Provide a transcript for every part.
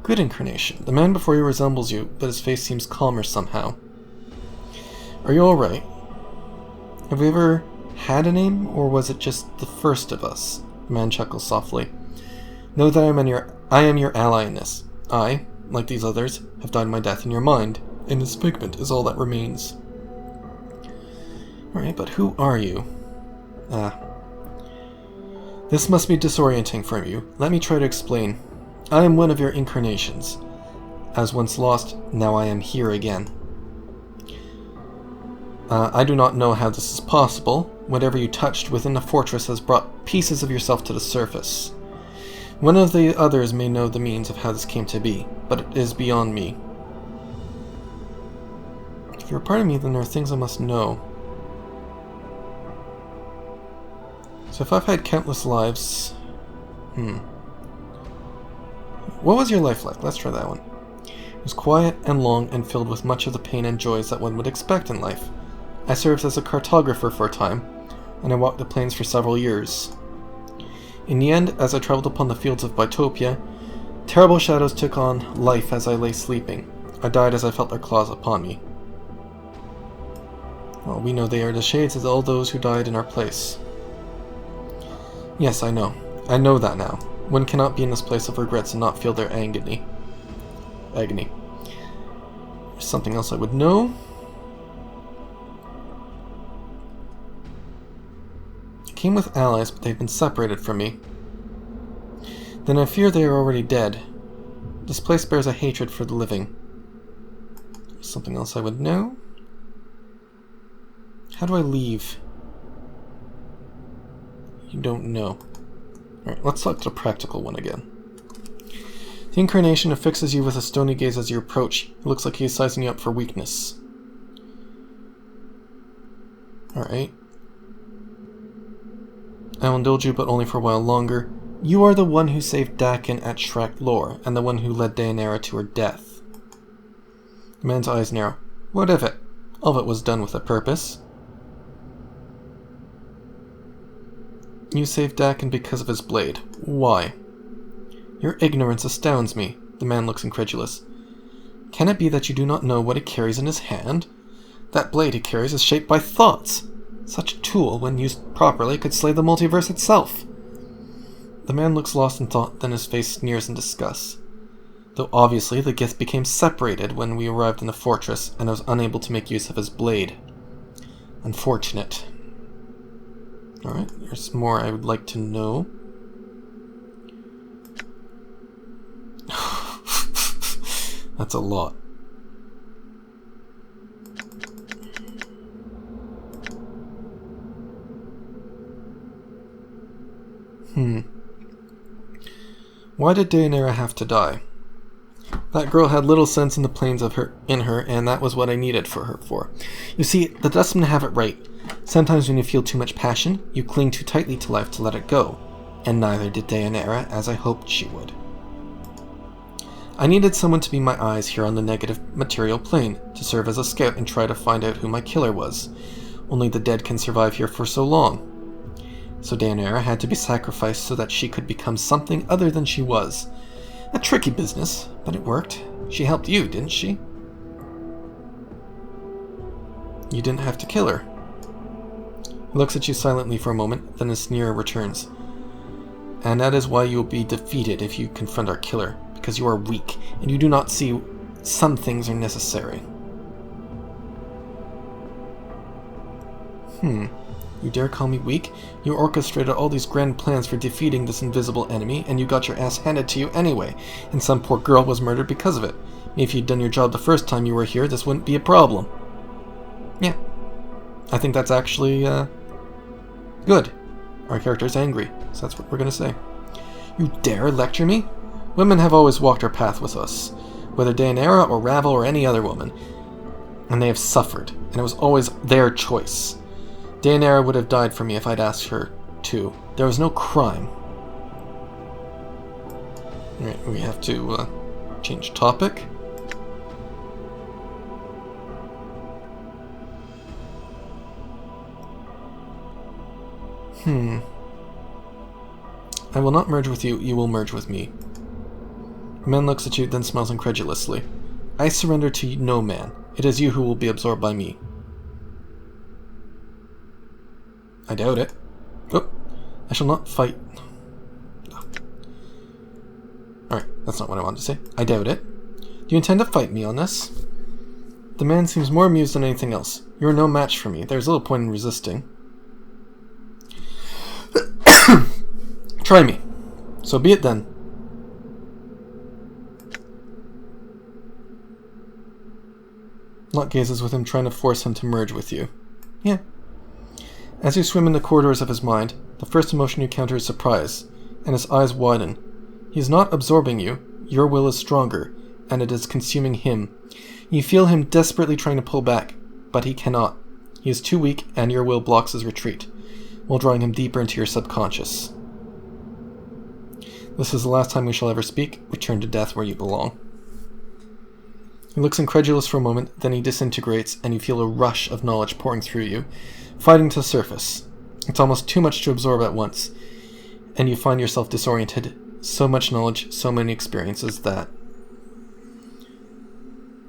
Good incarnation. The man before you resembles you, but his face seems calmer somehow. Are you alright? Have we ever had a name, or was it just the first of us? The man chuckles softly. Know that I am your ally in this. I, like these others, have died my death in your mind, and this figment is all that remains. Alright, but who are you? This must be disorienting for you. Let me try to explain. I am one of your incarnations. I was once lost, now I am here again. I do not know how this is possible. Whatever you touched within the fortress has brought pieces of yourself to the surface. One of the others may know the means of how this came to be, but it is beyond me. If you're a part of me, then there are things I must know. So if I've had countless lives... What was your life like? Let's try that one. It was quiet and long and filled with much of the pain and joys that one would expect in life. I served as a cartographer for a time, and I walked the plains for several years. In the end, as I traveled upon the fields of Bytopia, terrible shadows took on life as I lay sleeping. I died as I felt their claws upon me. Well, we know they are the shades of all those who died in our place. Yes, I know. I know that now. One cannot be in this place of regrets and not feel their agony. There's something else I would know. I came with allies, but they've been separated from me. Then I fear they are already dead. This place bears a hatred for the living. Something else I would know. How do I leave? You don't know. Alright, let's select the practical one again. The incarnation affixes you with a stony gaze as you approach. It looks like he is sizing you up for weakness. Alright. I will indulge you, but only for a while longer. You are the one who saved Dakin at Shrek Lore, and the one who led Daenerys to her death. The man's eyes narrow. What of it? All of it was done with a purpose. You saved Dakin because of his blade. Why? Your ignorance astounds me. The man looks incredulous. Can it be that you do not know what he carries in his hand? That blade he carries is shaped by thoughts. Such a tool, when used properly, could slay the multiverse itself. The man looks lost in thought, then his face sneers in disgust. Though obviously the gift became separated when we arrived in the fortress, and I was unable to make use of his blade. Unfortunate. Alright, there's more I would like to know. That's a lot. Why did Daenerys have to die? That girl had little sense in the planes of her, and that was what I needed for her for. You see, the Dustmen have it right. Sometimes when you feel too much passion, you cling too tightly to life to let it go. And neither did Daenerys, as I hoped she would. I needed someone to be my eyes here on the negative material plane, to serve as a scout and try to find out who my killer was. Only the dead can survive here for so long. So Daenerys had to be sacrificed so that she could become something other than she was. A tricky business, but it worked. She helped you, didn't she? You didn't have to kill her. He looks at you silently for a moment, then his sneer returns. And that is why you will be defeated if you confront our killer, because you are weak, and you do not see some things are necessary. You dare call me weak? You orchestrated all these grand plans for defeating this invisible enemy, and you got your ass handed to you anyway, and some poor girl was murdered because of it. If you'd done your job the first time you were here, this wouldn't be a problem. Yeah. I think that's actually, good. Our character's angry, so that's what we're gonna say. You dare lecture me? Women have always walked our path with us, whether Daenerys or Ravel or any other woman, and they have suffered, and it was always their choice. Daenerys would have died for me if I'd asked her to. There was no crime. Alright, we have to change topic. I will not merge with you, you will merge with me. The man looks at you, then smiles incredulously. I surrender to no man. It is you who will be absorbed by me. I doubt it. Oh, I shall not fight. Oh. Alright, that's not what I wanted to say. I doubt it. Do you intend to fight me on this? The man seems more amused than anything else. You are no match for me. There's little point in resisting. Try me. So be it then. Lot gazes with him, trying to force him to merge with you. Yeah. As you swim in the corridors of his mind, the first emotion you counter is surprise, and his eyes widen. He is not absorbing you. Your will is stronger, and it is consuming him. You feel him desperately trying to pull back, but he cannot. He is too weak, and your will blocks his retreat, while drawing him deeper into your subconscious. This is the last time we shall ever speak. Return to death where you belong. He looks incredulous for a moment, then he disintegrates, and you feel a rush of knowledge pouring through you, fighting to surface. It's almost too much to absorb at once, and you find yourself disoriented. So much knowledge, so many experiences that...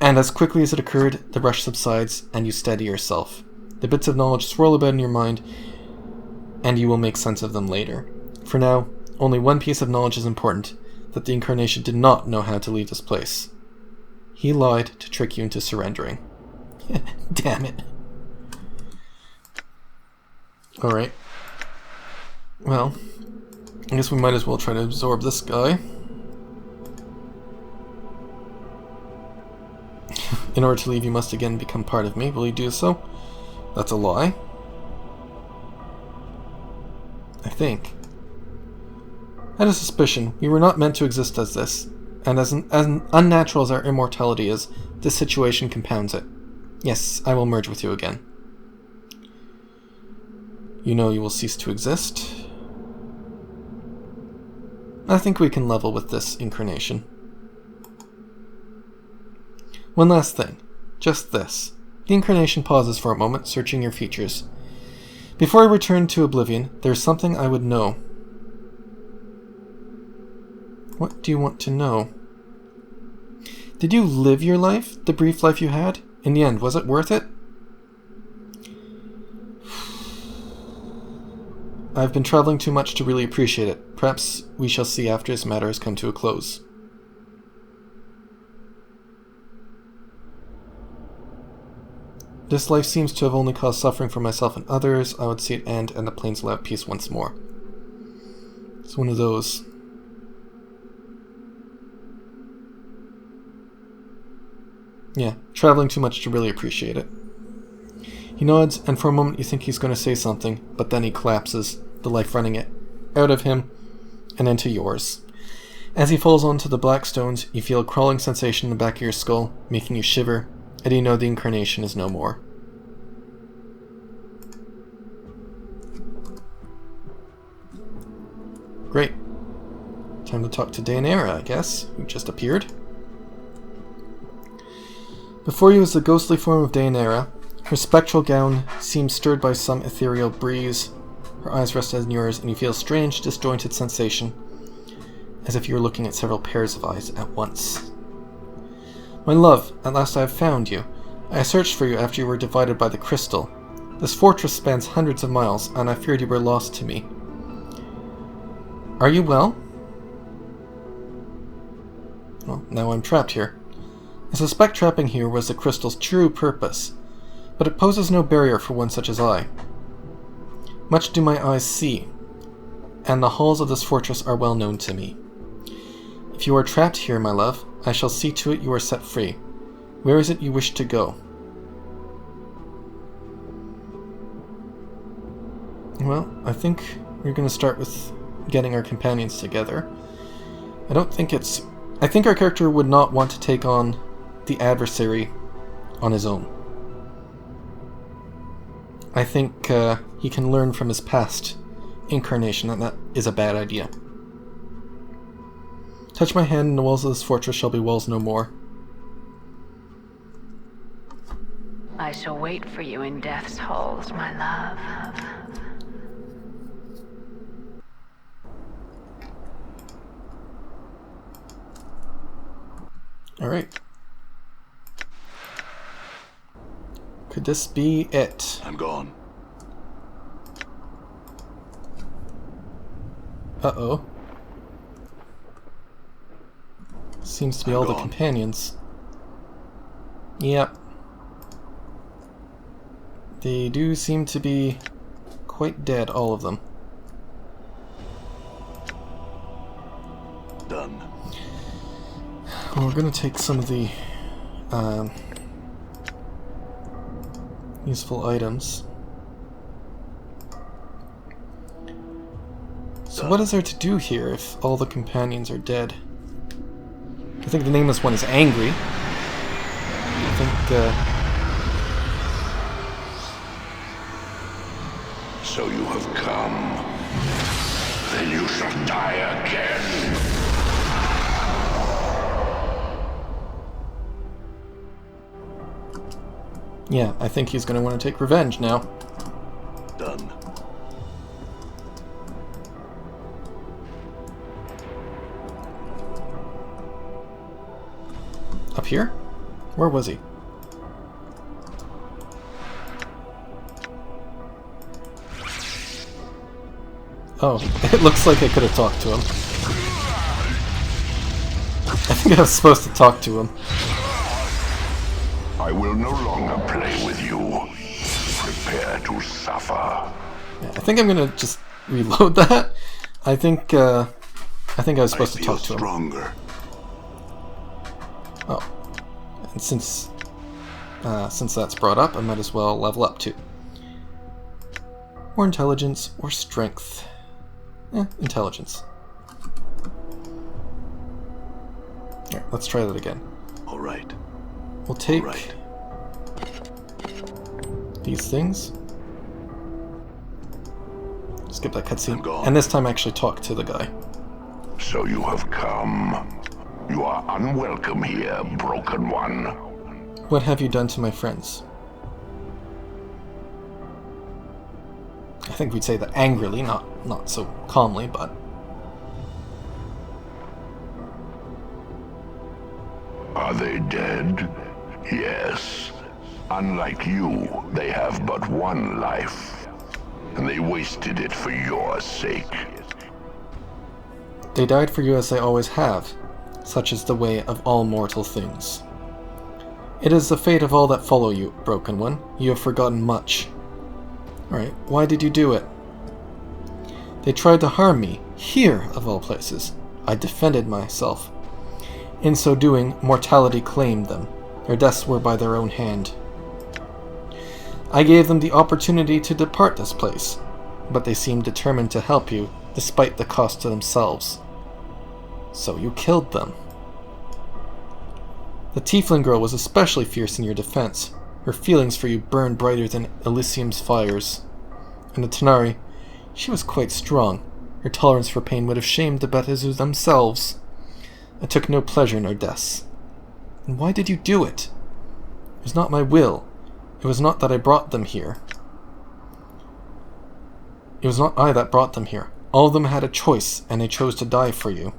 And as quickly as it occurred, the rush subsides, and you steady yourself. The bits of knowledge swirl about in your mind, and you will make sense of them later. For now, only one piece of knowledge is important, that the Incarnation did not know how to leave this place. He lied to trick you into surrendering. Damn it. Alright. Well, I guess we might as well try to absorb this guy. In order to leave, you must again become part of me. Will you do so? That's a lie. I think. I had a suspicion. We were not meant to exist as this. And as unnatural as our immortality is, this situation compounds it. Yes, I will merge with you again. You know you will cease to exist. I think we can level with this incarnation. One last thing. Just this. The incarnation pauses for a moment, searching your features. Before I return to oblivion, there's something I would know. What do you want to know? Did you live your life, the brief life you had? In the end, was it worth it? I've been traveling too much to really appreciate it. Perhaps we shall see after this matter has come to a close. This life seems to have only caused suffering for myself and others. I would see it end and the plains allow peace once more. It's one of those. Yeah, traveling too much to really appreciate it. He nods, and for a moment you think he's going to say something, but then he collapses, the life running it out of him and into yours. As he falls onto the black stones, you feel a crawling sensation in the back of your skull, making you shiver, and you know the incarnation is no more. Great. Time to talk to Daenerys, I guess, who just appeared. Before you is the ghostly form of Daenerys. Her spectral gown seems stirred by some ethereal breeze. Her eyes rest on yours, and you feel a strange, disjointed sensation, as if you were looking at several pairs of eyes at once. My love, at last I have found you. I searched for you after you were divided by the crystal. This fortress spans hundreds of miles, and I feared you were lost to me. Are you well? Well, now I'm trapped here. I suspect trapping here was the crystal's true purpose, but it poses no barrier for one such as I. Much do my eyes see, and the halls of this fortress are well known to me. If you are trapped here, my love, I shall see to it you are set free. Where is it you wish to go? Well, I think we're going to start with getting our companions together. I think our character would not want to take on the adversary on his own. I think he can learn from his past incarnation that is a bad idea. Touch my hand and the walls of this fortress shall be walls no more. I shall wait for you in death's halls, my love. Alright. Could this be it? I'm gone. Uh-oh. Seems to be all the companions. Yep. They do seem to be quite dead, all of them. Done. Well, we're gonna take some of the useful items. So what is there to do here if all the companions are dead? I think the Nameless One is angry. I think, So you have come. Then you shall die again. yeah, I think he's gonna want to take revenge now. Done. Up here? Where was he? Oh, it looks like I could have talked to him. I think I was supposed to talk to him. I will no longer play with you. Prepare to suffer. Yeah, I think I'm gonna just reload that. I think I was supposed to talk to him. Stronger. Oh, and since that's brought up, I might as well level up too. Or intelligence, or strength. Intelligence. Alright, let's try that again. All right. We'll take Right. these things. Skip that I'm cutscene. gone. And this time actually talk to the guy. So you have come. You are unwelcome here, Broken One. What have you done to my friends? I think we'd say that angrily, not so calmly, but... Are they dead? Yes. Unlike you, they have but one life. And they wasted it for your sake. They died for you as they always have. Such is the way of all mortal things. It is the fate of all that follow you, Broken One. You have forgotten much. Alright, why did you do it? They tried to harm me, here of all places. I defended myself. In so doing, mortality claimed them. Their deaths were by their own hand. I gave them the opportunity to depart this place, but they seemed determined to help you, despite the cost to themselves. So you killed them. The Tiefling girl was especially fierce in your defense. Her feelings for you burned brighter than Elysium's fires. And the Tanari, she was quite strong. Her tolerance for pain would have shamed the Betezu themselves. I took no pleasure in her deaths. And why did you do it? It was not my will. It was not that I brought them here. It was not I that brought them here. All of them had a choice, and they chose to die for you.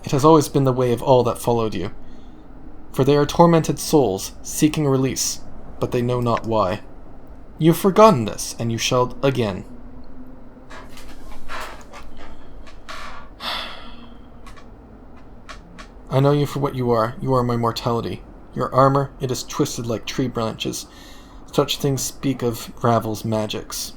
It has always been the way of all that followed you. For they are tormented souls, seeking release, but they know not why. You have forgotten this, and you shall again. I know you for what you are. You are my mortality. Your armor, it is twisted like tree branches. Such things speak of Ravel's magics.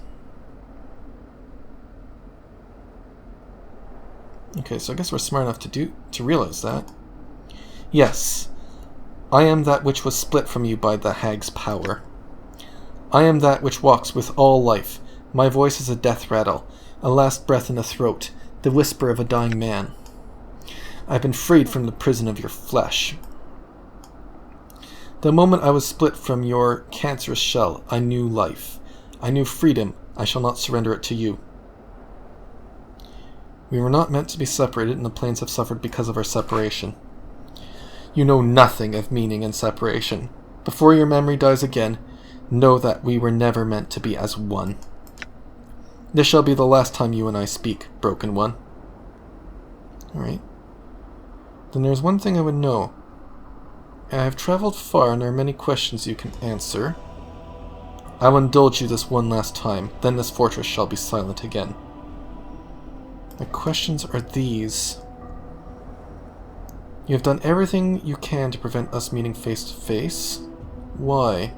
Okay, so I guess we're smart enough to realize that. Yes, I am that which was split from you by the hag's power. I am that which walks with all life. My voice is a death rattle, a last breath in the throat, the whisper of a dying man. I have been freed from the prison of your flesh. The moment I was split from your cancerous shell, I knew life. I knew freedom. I shall not surrender it to you. We were not meant to be separated, and the planes have suffered because of our separation. You know nothing of meaning and separation. Before your memory dies again, know that we were never meant to be as one. This shall be the last time you and I speak, Broken One. Alright. Then there's one thing I would know. I have traveled far, and there are many questions you can answer. I will indulge you this one last time, then this fortress shall be silent again. My questions are these. You have done everything you can to prevent us meeting face to face. Why?